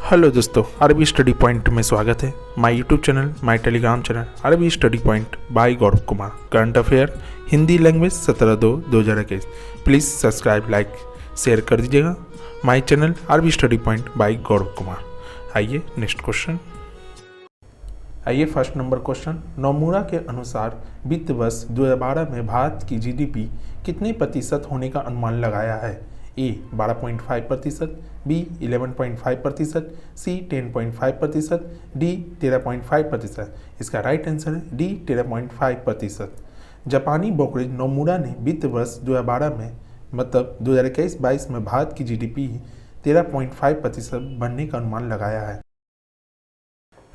Hello दोस्तों, अरबी study point में स्वागत है। My YouTube channel, my Telegram channel अरबी study point by Gaurav Kumar. Current affair Hindi language 17/2/2021। Please subscribe, like, share कर दीजिएगा माय चैनल अरबी study point by Gaurav Kumar. आइए नेक्स्ट क्वेश्चन। आइए फर्स्ट नंबर क्वेश्चन। नोमुरा के अनुसार वित्त वर्ष 2012 में भारत की जीडीपी कितने प्रतिशत होने का अनुमान लगाया है? ए 12.5%, बी 11.5%, सी 10.5%, डी 13.5%। इसका राइट आंसर है डी 13.5%। जापानी ब्रोकरेज नोमुरा ने वित्त वर्ष 2012 में मतलब 2021-22 में भारत की जीडीपी 13.5% बढ़ने का अनुमान लगाया है।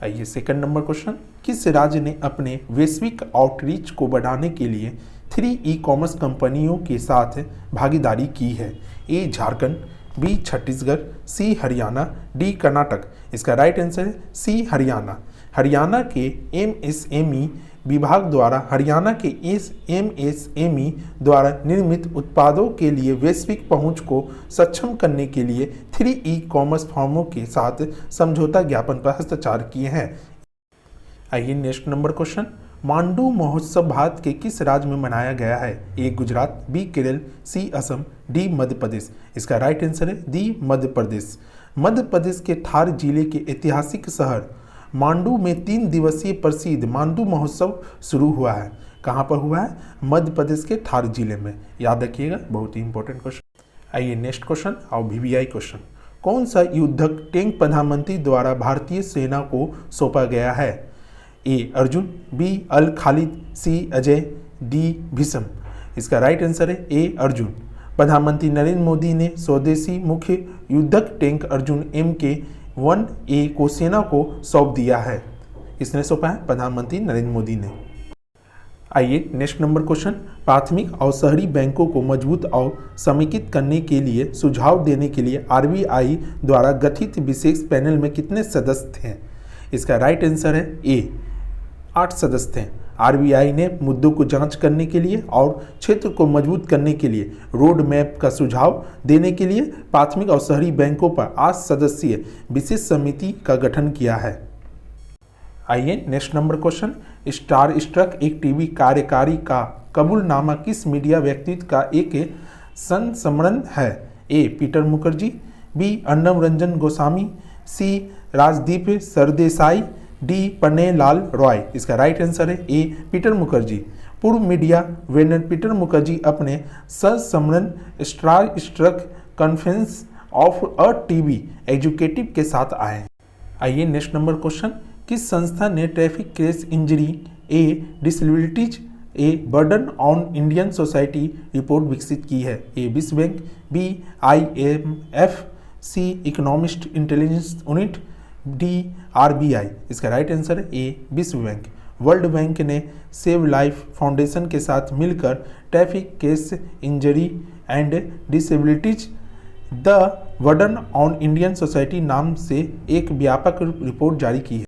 आइए सेकंड नंबर क्वेश्चन। किस राज्य ने अपने वैश्विक आउटरीच को बढ़ाने के लिए 3 ई-कॉमर्स कंपनियों के साथ भागीदारी की है? ए झारखंड, बी छत्तीसगढ़, सी हरियाणा, डी कर्नाटक। इसका राइट आंसर है सी हरियाणा। हरियाणा के एमएसएमई विभाग द्वारा हरियाणा के एमएसएमई द्वारा निर्मित उत्पादों के लिए वैश्विक पहुंच को सक्षम करने के लिए 3 ई-कॉमर्स फर्मों के साथ समझौता ज्ञापन पर हस्ताक्षर किए हैं। आइए नेक्स्ट नंबर क्वेश्चन। मांडू महोत्सव भारत के किस राज्य में मनाया गया है? ए गुजरात, बी केरल, सी असम, डी मध्य प्रदेश। इसका राइट आंसर है डी मध्य प्रदेश। मध्य प्रदेश के थार जिले के ऐतिहासिक शहर मांडू में 3 दिवसीय प्रसिद्ध मांडू महोत्सव शुरू हुआ है। कहाँ पर हुआ है? मध्य प्रदेश के थार जिले में। याद रखिएगा, बहुत ही इंपॉर्टेंट क्वेश्चन। आइए नेक्स्ट क्वेश्चन और वीवीआई क्वेश्चन। कौन सा युद्धक टैंक प्रधानमंत्री द्वारा भारतीय सेना को सौंपा गया है? ए अर्जुन, बी अल खालिद, सी अजय, डी भीषम। इसका राइट आंसर है ए अर्जुन। प्रधानमंत्री नरेंद्र मोदी ने स्वदेशी मुख्य युद्धक टैंक अर्जुन MK-1A को सेना को सौंप दिया है। किसने सौंपा है? प्रधानमंत्री नरेंद्र मोदी ने। आइए नेक्स्ट नंबर क्वेश्चन। प्राथमिक और शहरी बैंकों को मजबूत और समेकित करने के लिए सुझाव देने के लिए RBI द्वारा गठित विशेष पैनल में कितने सदस्य थे? इसका राइट आंसर है ए 8 सदस्य थे। RBI ने मुद्दों को जांच करने के लिए और क्षेत्र को मजबूत करने के लिए रोड मैप का सुझाव देने के लिए प्राथमिक और शहरी बैंकों पर 8 सदस्यीय विशेष समिति का गठन किया है। आइए next number question. Star Struck एक टीवी कार्यकारी का कबूलनामा किस मीडिया व्यक्तित्व का एक संस्मरण है? ए पीटर मुखर्जी, बी अर्नब रंजन गोस्वामी, सी राजदीप सरदेसाई, डी पन्नेलाल रॉय। इसका राइट आंसर है ए पीटर मुखर्जी। पूर्व मीडिया वेंडर पीटर मुखर्जी अपने संस्मरण Star Struck conference of a TV executive के साथ आए। आइए नेक्स्ट नंबर क्वेश्चन। किस संस्था ने traffic crash injury a disabilities a burden on Indian society report विकसित की है? ए विश्व bank, B IMF, C economist intelligence unit, D RBI। इसका राइट आंसर है ए विश्व बैंक। वर्ल्ड बैंक ने सेव लाइफ फाउंडेशन के साथ मिलकर traffic case injury and disabilities the burden on Indian society नाम से एक व्यापक रिपोर्ट जारी की है।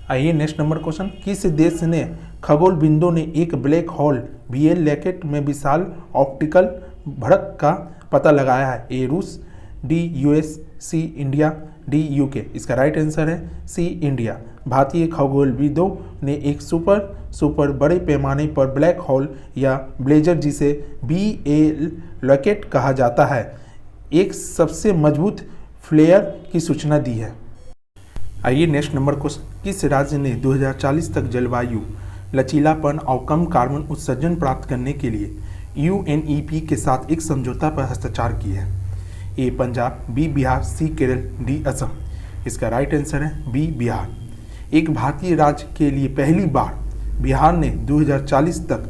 आइए नेक्स्ट नंबर क्वेश्चन। किस देश ने खगोल बिंदु ने एक ब्लैक होल VL लैकेट में विशाल ऑप्टिकल भड़क का पता लगाया है? ए रूस, डी US, सी इंडिया, डी UK। इसका राइट आंसर है सी इंडिया। भारतीय खगोलविदों ने एक सुपर बड़े पैमाने पर ब्लैक होल या ब्लेजर, जिसे BL लैकेट कहा जाता है, एक सबसे मजबूत फ्लेयर की सूचना दी है। आइए नेक्स्ट नंबर क्वेश्चन। किस राज्य ने 2040 तक जलवायु लचीलापन और कम कार्बन उत्सर्जन प्राप्त करने के लिए UNEP के साथ एक समझौता पर हस्ताक्षर किए हैं? ए पंजाब, बी बिहार, सी केरल, डी असम। इसका राइट आंसर है बी बिहार। एक भारतीय राज्य के लिए पहली बार बिहार ने 2040 तक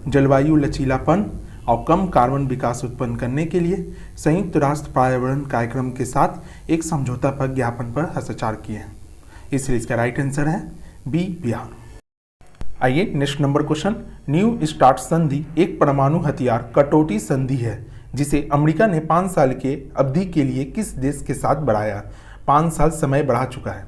जलवायु लचीलापन और कम कार्बन विकास उत्पन्न करने के लिए संयुक्त राष्ट्र पर्यावरण कार्यक्रम के साथ एक समझौता पर ज्ञापन पर हस्ताक्षर किए हैं, इसलिए इसका राइट आंसर है बी बिहार। आइए next number question. New start संधि एक परमाणु हथियार कटौती संधि है जिसे अमेरिका ने 5 साल के अवधि के लिए किस देश के साथ बढ़ाया? 5 साल समय बढ़ा चुका है।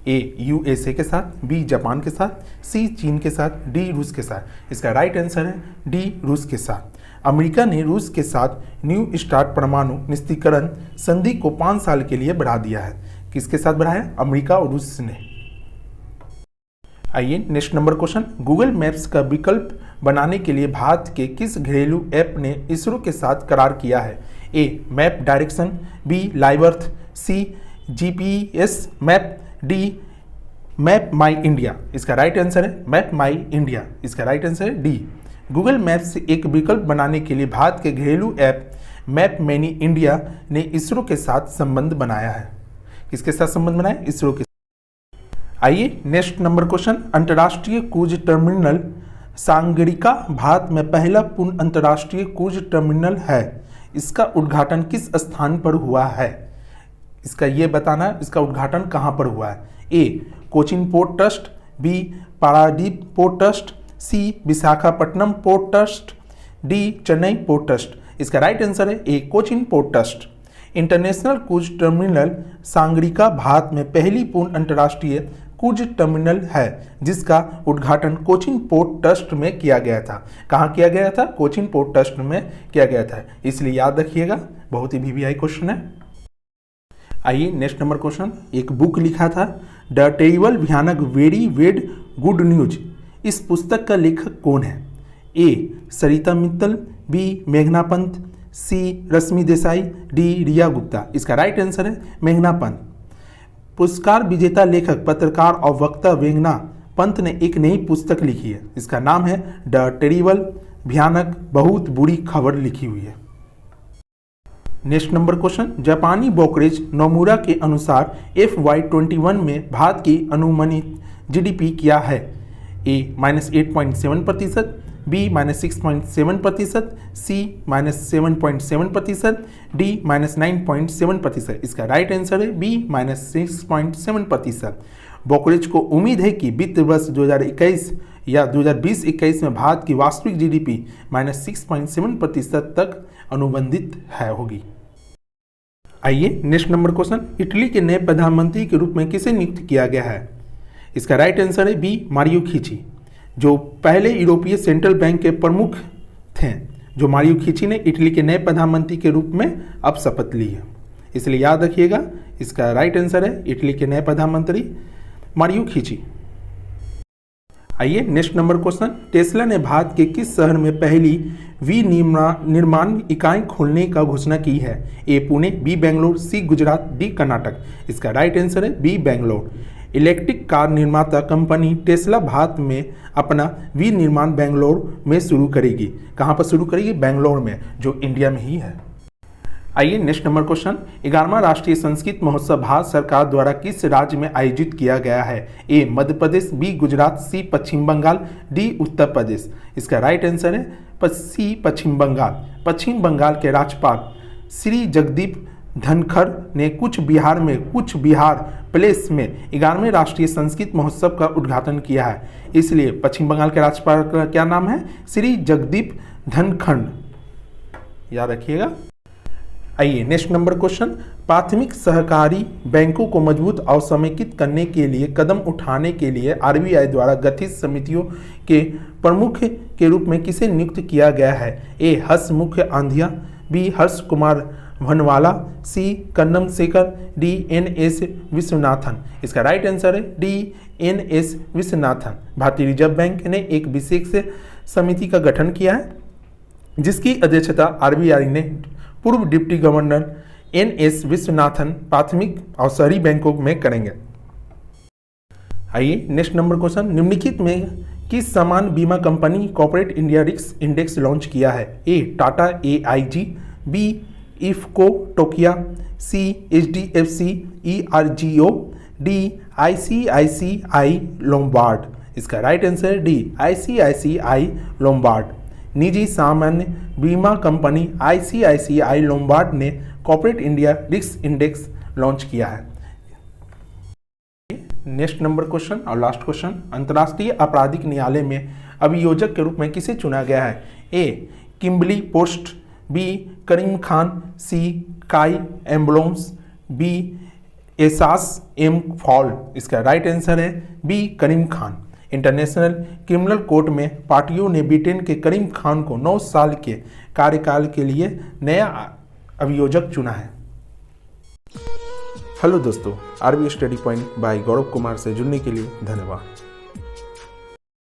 ए USA के साथ, बी जापान के साथ, सी चीन के साथ, डी रूस के साथ। इसका राइट आंसर है डी रूस के साथ। अमेरिका ने रूस के साथ न्यू स्टार्ट परमाणु निस्तीकरण संधि को 5 साल के लिए बढ़ा दिया है। किसके साथ बढ़ाया? अमेरिका और रूस ने। आइए next number question, Google maps का विकल्प बनाने के लिए भारत के किस घरेलू ऐप ने इसरो के साथ करार किया है? ए मैप डायरेक्शन, बी लाइव अर्थ, सी जीपीएस मैप, डी मैप माई इंडिया। इसका राइट आंसर है मैप माई इंडिया। इसका राइट आंसर है डी। गूगल मैप्स से एक विकल्प बनाने के लिए भारत के घरेलू ऐप मैप मैनी इंडिया ने इसरो के साथ संबंध बनाया है। किसके साथ संबंध बनाया? इसरो के। आइए नेक्स्ट नंबर क्वेश्चन, अंतर्राष्ट्रीय क्रूज टर्मिनल सांगरिका भारत में पहला पूर्ण अंतर्राष्ट्रीय क्रूज टर्मिनल है। इसका उद्घाटन किस स्थान पर हुआ है? इसका ये बताना है इसका उद्घाटन कहाँ पर हुआ है। A Cochin port trust, B Paradip port trust, C Visakhapatnam port trust, D Chennai port trust. इसका राइट आंसर है A Cochin port trust. International cruise terminal Sagarika Bharat में पहली पूर्ण अंतर्राष्ट्रीय क्रूज टर्मिनल है जिसका उद्घाटन कोचिन पोर्ट ट्रस्ट में किया गया था। कहाँ किया गया था? कोचिन पोर्ट ट्रस्ट में किया गया था, इसलिए याद रखिएगा, बहुत ही वीवीआई क्वेश्चन है। आइए नेक्स्ट नंबर क्वेश्चन, एक बुक लिखा था द टेरिबल भयानक वेरी वेड गुड न्यूज। इस पुस्तक का लेखक कौन है? ए सरिता मित्तल, बी मेघना पंत, सी रश्मि देसाई, डी रिया गुप्ता। इसका राइट आंसर है मेघना पंत। पुरस्कार विजेता लेखक, पत्रकार और वक्ता मेघना पंत ने एक नई पुस्तक लिखी है। इसका नाम है द टेरिबल भयानक बहुत बुरी खबर लिखी हुई है। नेक्स्ट नंबर क्वेश्चन, जापानी ब्रोकरेज नोमुरा के अनुसार FY21 में भारत की अनुमानित जीडीपी क्या है? ए -8.7%, बी -6.7%, सी -7.7%, डी -9.7%। इसका राइट आंसर है बी -6.7%। ब्रोकरेज को उम्मीद है कि वित्त वर्ष 2021 या 2020-21 में भारत की वास्तविक जीडीपी -6.7% तक अनुबंधित होगी। आइए नेक्स्ट नंबर क्वेश्चन, इटली के नए प्रधानमंत्री के रूप में किसे नियुक्त किया गया है? इसका राइट आंसर है बी मारियो खीची, जो पहले यूरोपीय सेंट्रल बैंक के प्रमुख थे। जो मारियो खीची ने इटली के नए प्रधानमंत्री के रूप में अब शपथ ली है, इसलिए याद रखिएगा, इसका राइट आंसर है इटली के नए प्रधानमंत्री मारियो खीची। आइए नेक्स्ट नंबर क्वेश्चन, टेस्ला ने भारत के किस शहर में पहली विनिर्माण इकाई खोलने का घोषणा की है? ए पुणे, बी बेंगलोर, सी गुजरात, डी कर्नाटक। इसका राइट आंसर है बी बेंगलोर। इलेक्ट्रिक कार निर्माता कंपनी टेस्ला भारत में अपना विनिर्माण बेंगलोर में शुरू करेगी। कहाँ पर शुरू करेगी? बेंगलोर में, जो इंडिया में ही है। आइए नेक्स्ट नंबर क्वेश्चन, 11वां राष्ट्रीय संस्कृत महोत्सव भारत सरकार द्वारा किस राज्य में आयोजित किया गया है? ए मध्य प्रदेश, बी गुजरात, सी पश्चिम बंगाल, डी उत्तर प्रदेश। इसका राइट आंसर है सी पश्चिम बंगाल। पश्चिम बंगाल के राज्यपाल श्री जगदीप धनखड़ ने कुछ बिहार प्लेस में 11वें राष्ट्रीय संस्कृत महोत्सव का उद्घाटन किया है, इसलिए पश्चिम बंगाल के राज्यपाल का क्या नाम है? श्री जगदीप धनखड़, याद रखिएगा। आइए नेक्स्ट नंबर क्वेश्चन, प्राथमिक सहकारी बैंकों को मजबूत और समेकित करने के लिए कदम उठाने के लिए आरबीआई द्वारा गठित समितियों के प्रमुख के रूप में किसे नियुक्त किया गया है? ए हर्षमुख आंधिया, बी हर्ष कुमार भनवाला, सी कन्नम शेखर, डी NS विश्वनाथन। इसका राइट आंसर है डी NS विश्वनाथन। भारतीय रिजर्व बैंक ने एक विशेष समिति का गठन किया है जिसकी अध्यक्षता आरबीआई ने पूर्व डिप्टी गवर्नर NS विश्वनाथन प्राथमिक और शहरी बैंकों में करेंगे। आइए नेक्स्ट नंबर क्वेश्चन, निम्नलिखित में किस समान बीमा company corporate India risk index launch किया है? A Tata AIG, B IFFCO Tokio, C HDFC ERGO, D ICICI Lombard. इसका राइट आंसर है डी ICICI लोम्बार्ड। निजी सामान्य बीमा कंपनी ICICI लोम्बार्ड ने corporate India risk index launch किया है। नेक्स्ट नंबर क्वेश्चन और लास्ट क्वेश्चन, अंतर्राष्ट्रीय आपराधिक न्यायालय में अभियोजक के रूप में किसे चुना गया है? ए किम्बली पोस्ट, बी करीम खान, सी काई एम्बुलेंस, बी एसास एम फॉल। इसका राइट आंसर है बी करीम खान। इंटरनेशनल क्रिमिनल कोर्ट में पार्टियों ने ब्रिटेन के करीम खान को 9 साल के कार्यकाल के लिए नया अभियोजक चुना है। हेलो दोस्तों, RB study point by Gaurav Kumar से जुड़ने के लिए धन्यवाद।